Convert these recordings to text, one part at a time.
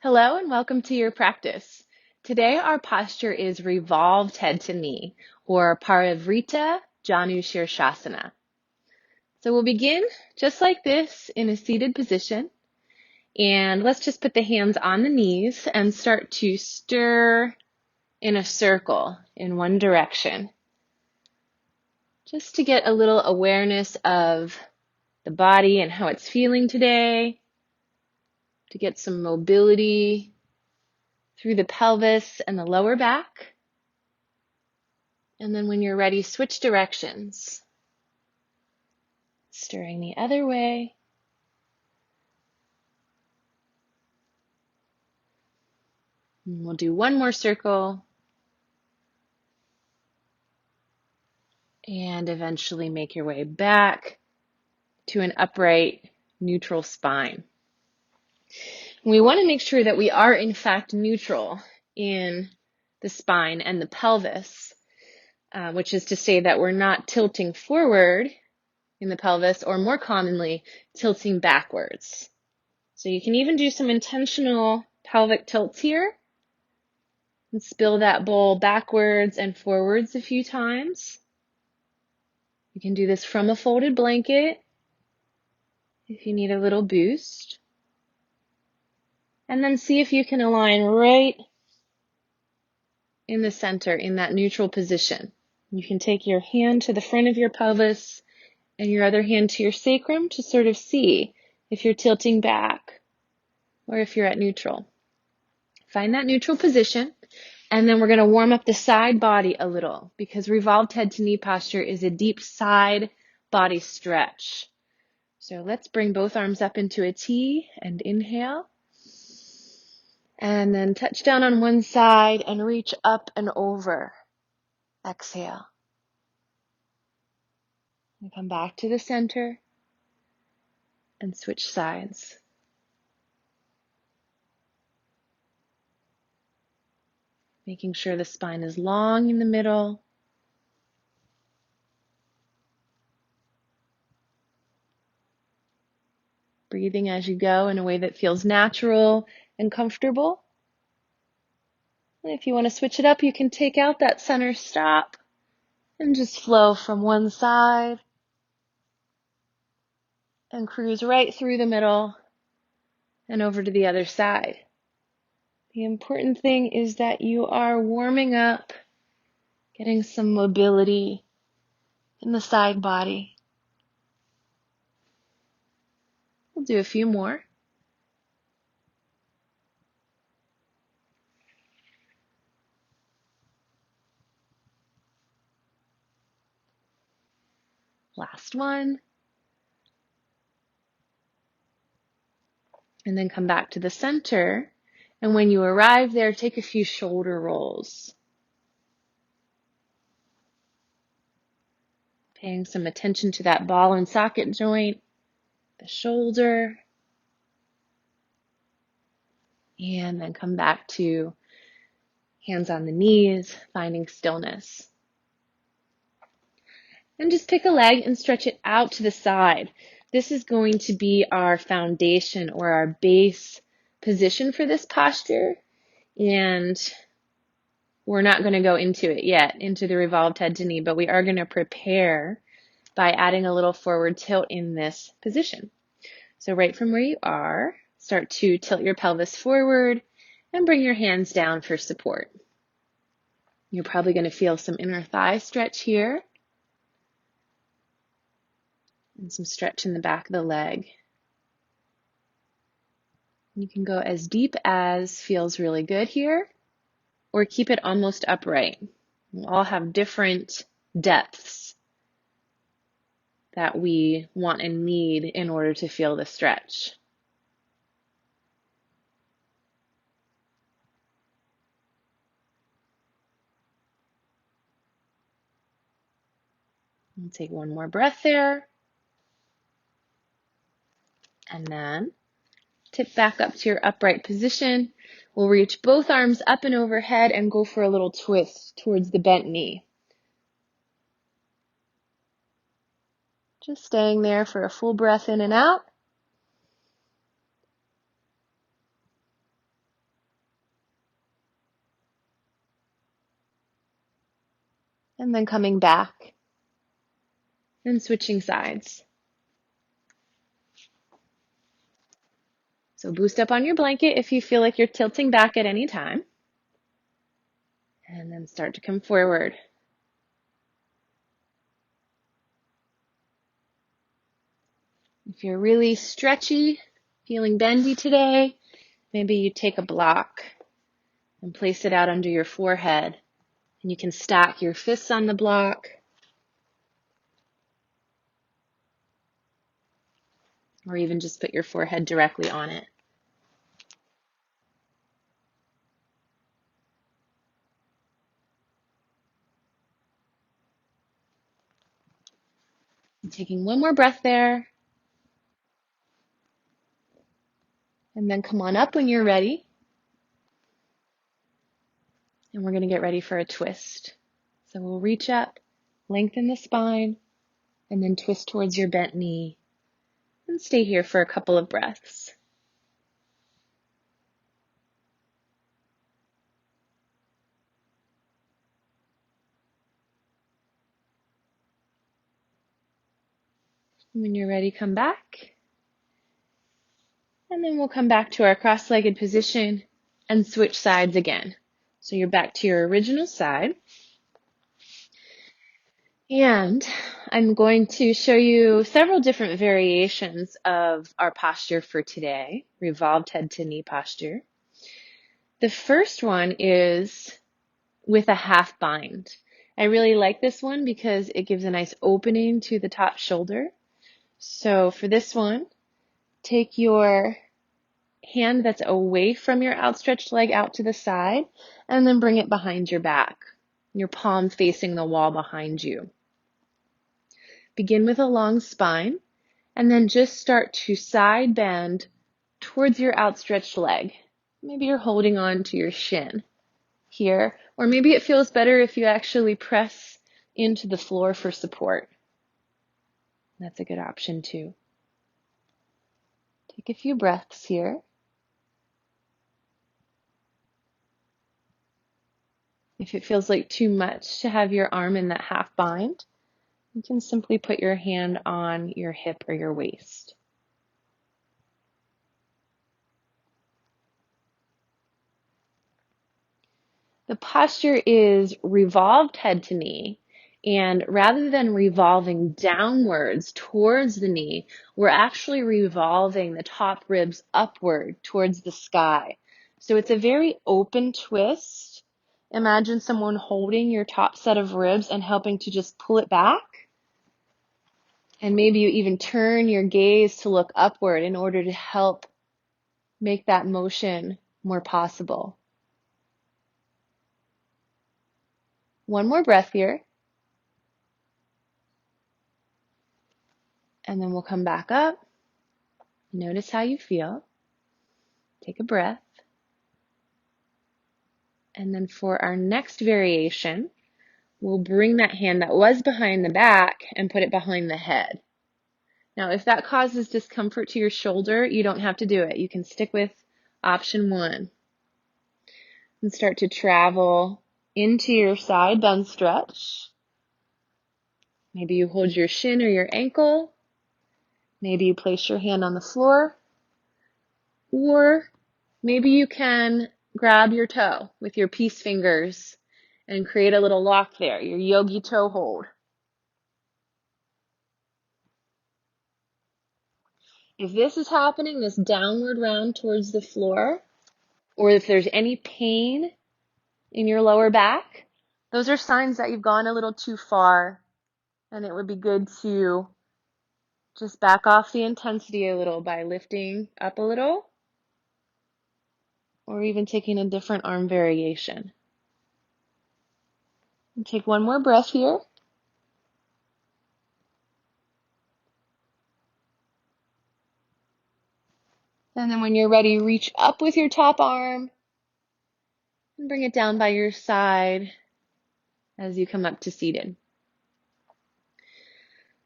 Hello and welcome to your practice. Today our posture is revolved head to knee, or Parivrita Janu Shirshasana. So we'll begin just like this in a seated position, and let's just put the hands on the knees and start to stir in a circle in one direction, just to get a little awareness of the body and how it's feeling today, to get some mobility through the pelvis and the lower back. And then when you're ready, switch directions. Stirring the other way. And we'll do one more circle. And eventually make your way back to an upright, neutral spine. We want to make sure that we are in fact neutral in the spine and the pelvis, which is to say that we're not tilting forward in the pelvis, or more commonly, tilting backwards. So you can even do some intentional pelvic tilts here and spill that bowl backwards and forwards a few times. You can do this from a folded blanket if you need a little boost. And then see if you can align right in the center, in that neutral position. You can take your hand to the front of your pelvis and your other hand to your sacrum to sort of see if you're tilting back or if you're at neutral. Find that neutral position, and then we're going to warm up the side body a little, because revolved head to knee posture is a deep side body stretch. So let's bring both arms up into a T and inhale. And then touch down on one side and reach up and over. Exhale. And come back to the center and switch sides. Making sure the spine is long in the middle. Breathing as you go in a way that feels natural and comfortable. And if you want to switch it up, you can take out that center stop and just flow from one side and cruise right through the middle and over to the other side. The important thing is that you are warming up, getting some mobility in the side body. We'll do a few more. Last one. And then come back to the center. And when you arrive there, take a few shoulder rolls. Paying some attention to that ball and socket joint, the shoulder. And then come back to hands on the knees, finding stillness. And just pick a leg and stretch it out to the side. This is going to be our foundation or our base position for this posture. And we're not going to go into it yet, into the revolved head to knee, but we are going to prepare by adding a little forward tilt in this position. So right from where you are, start to tilt your pelvis forward and bring your hands down for support. You're probably going to feel some inner thigh stretch here and some stretch in the back of the leg. You can go as deep as feels really good here, or keep it almost upright. We all have different depths that we want and need in order to feel the stretch. We'll take one more breath there. And then tip back up to your upright position. We'll reach both arms up and overhead and go for a little twist towards the bent knee. Just staying there for a full breath in and out. and then coming back and switching sides. So boost up on your blanket if you feel like you're tilting back at any time. And then start to come forward. If you're really stretchy, feeling bendy today, maybe you take a block and place it out under your forehead. And you can stack your fists on the block. Or even just put your forehead directly on it. And taking one more breath there. And then come on up when you're ready. And we're going to get ready for a twist. So we'll reach up, lengthen the spine, and then twist towards your bent knee. And stay here for a couple of breaths. When you're ready, come back. And then we'll come back to our cross-legged position and switch sides again. So you're back to your original side. And I'm going to show you several different variations of our posture for today, revolved head to knee posture. The first one is with a half bind. I really like this one because it gives a nice opening to the top shoulder. So for this one, take your hand that's away from your outstretched leg out to the side and then bring it behind your back, your palm facing the wall behind you. Begin with a long spine and then just start to side bend towards your outstretched leg. Maybe you're holding on to your shin here, or maybe it feels better if you actually press into the floor for support. That's a good option too. Take a few breaths here. If it feels like too much to have your arm in that half bind, you can simply put your hand on your hip or your waist. The posture is revolved head to knee, and rather than revolving downwards towards the knee, we're actually revolving the top ribs upward towards the sky. So it's a very open twist. Imagine someone holding your top set of ribs and helping to just pull it back. And maybe you even turn your gaze to look upward in order to help make that motion more possible. One more breath here. And then we'll come back up. Notice how you feel. Take a breath. And then for our next variation, we'll bring that hand that was behind the back and put it behind the head. Now, if that causes discomfort to your shoulder, you don't have to do it. You can stick with option one. And start to travel into your side bend stretch. Maybe you hold your shin or your ankle. Maybe you place your hand on the floor. Or maybe you can grab your toe with your peace fingers and create a little lock there, your yogi toe hold. If this is happening, this downward round towards the floor, or if there's any pain in your lower back, those are signs that you've gone a little too far, and it would be good to just back off the intensity a little by lifting up a little, or even taking a different arm variation. And take one more breath here. And then when you're ready, reach up with your top arm and bring it down by your side as you come up to seated.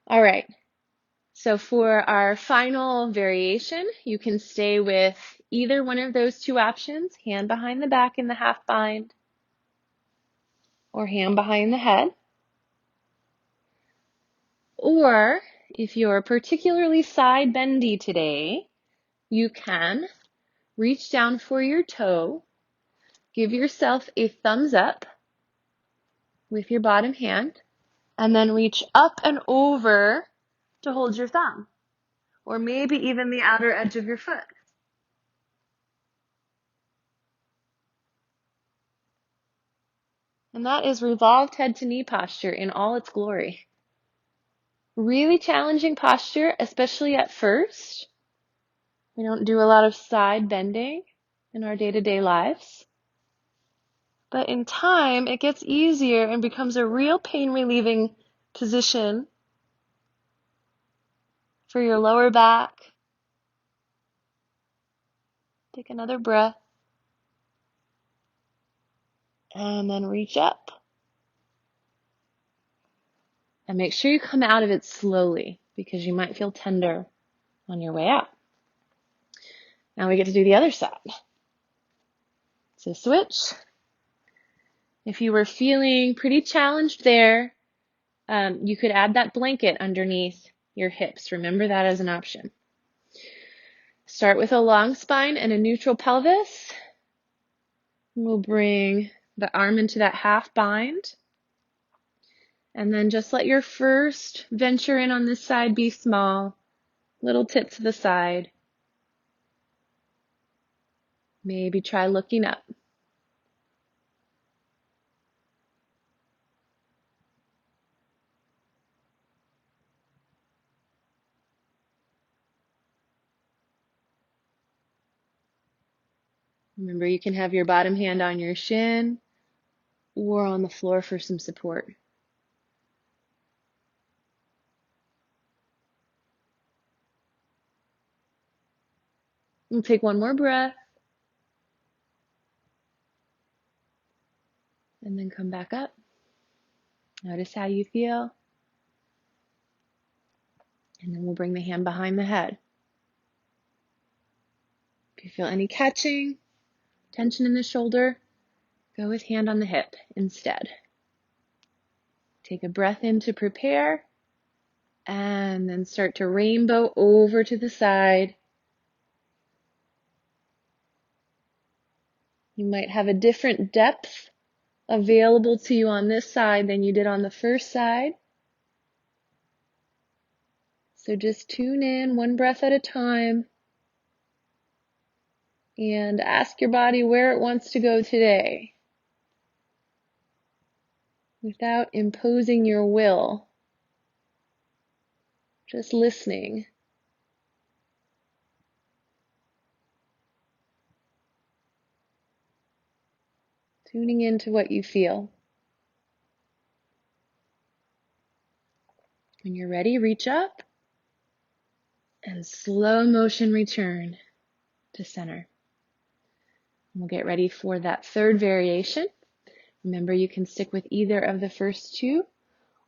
All right. So for our final variation, you can stay with either one of those two options, hand behind the back in the half bind or hand behind the head. Or if you're particularly side bendy today, you can reach down for your toe, give yourself a thumbs up with your bottom hand, and then reach up and over to hold your thumb, or maybe even the outer edge of your foot. And that is revolved head to knee posture in all its glory. Really challenging posture, especially at first. We don't do a lot of side bending in our day-to-day lives. But in time, it gets easier and becomes a real pain-relieving position for your lower back. Take another breath. And then reach up. And make sure you come out of it slowly because you might feel tender on your way out. Now we get to do the other side. So switch. If you were feeling pretty challenged there, you could add that blanket underneath your hips. Remember that as an option. Start with a long spine and a neutral pelvis. We'll bring the arm into that half bind. And then just let your first venture in on this side be small. Little tip to the side. Maybe try looking up. Remember, you can have your bottom hand on your shin or on the floor for some support. We'll take one more breath and then come back up. Notice how you feel. And then we'll bring the hand behind the head. If you feel any catching, tension in the shoulder, go with hand on the hip instead. Take a breath in to prepare, and then start to rainbow over to the side. You might have a different depth available to you on this side than you did on the first side. So just tune in one breath at a time and ask your body where it wants to go today without imposing your will. Just listening. Tuning into what you feel. When you're ready, reach up and slow motion return to center. We'll get ready for that third variation. Remember, you can stick with either of the first two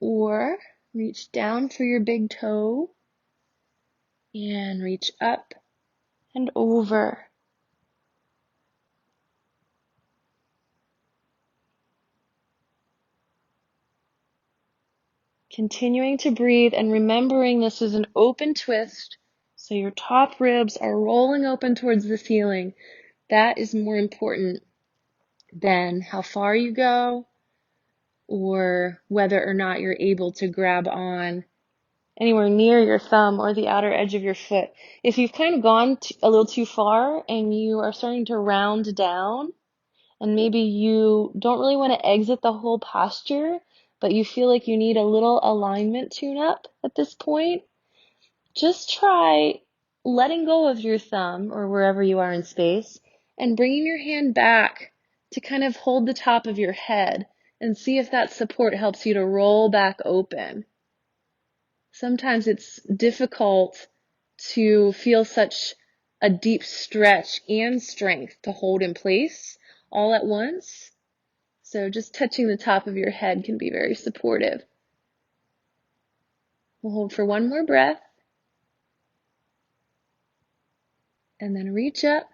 or reach down for your big toe and reach up and over. Continuing to breathe and remembering this is an open twist, so your top ribs are rolling open towards the ceiling. That is more important than how far you go or whether or not you're able to grab on anywhere near your thumb or the outer edge of your foot. If you've kind of gone a little too far and you are starting to round down, and maybe you don't really want to exit the whole posture, but you feel like you need a little alignment tune-up at this point, just try letting go of your thumb or wherever you are in space and bringing your hand back to kind of hold the top of your head and see if that support helps you to roll back open. Sometimes it's difficult to feel such a deep stretch and strength to hold in place all at once. So just touching the top of your head can be very supportive. We'll hold for one more breath. And then reach up.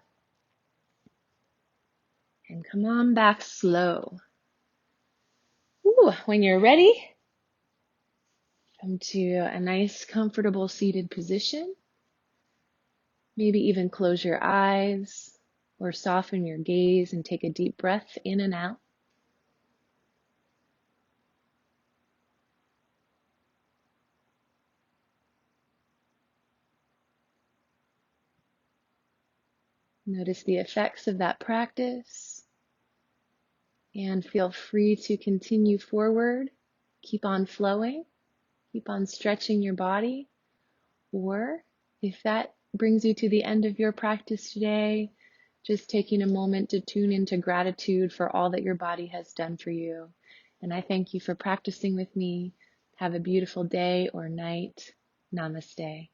And come on back slow. When you're ready, Come to a nice, comfortable seated position. Maybe even close your eyes or soften your gaze and take a deep breath in and out. Notice the effects of that practice and feel free to continue forward. Keep on flowing, keep on stretching your body, or if that brings you to the end of your practice today, just taking a moment to tune into gratitude for all that your body has done for you. And I thank you for practicing with me. Have a beautiful day or night. Namaste.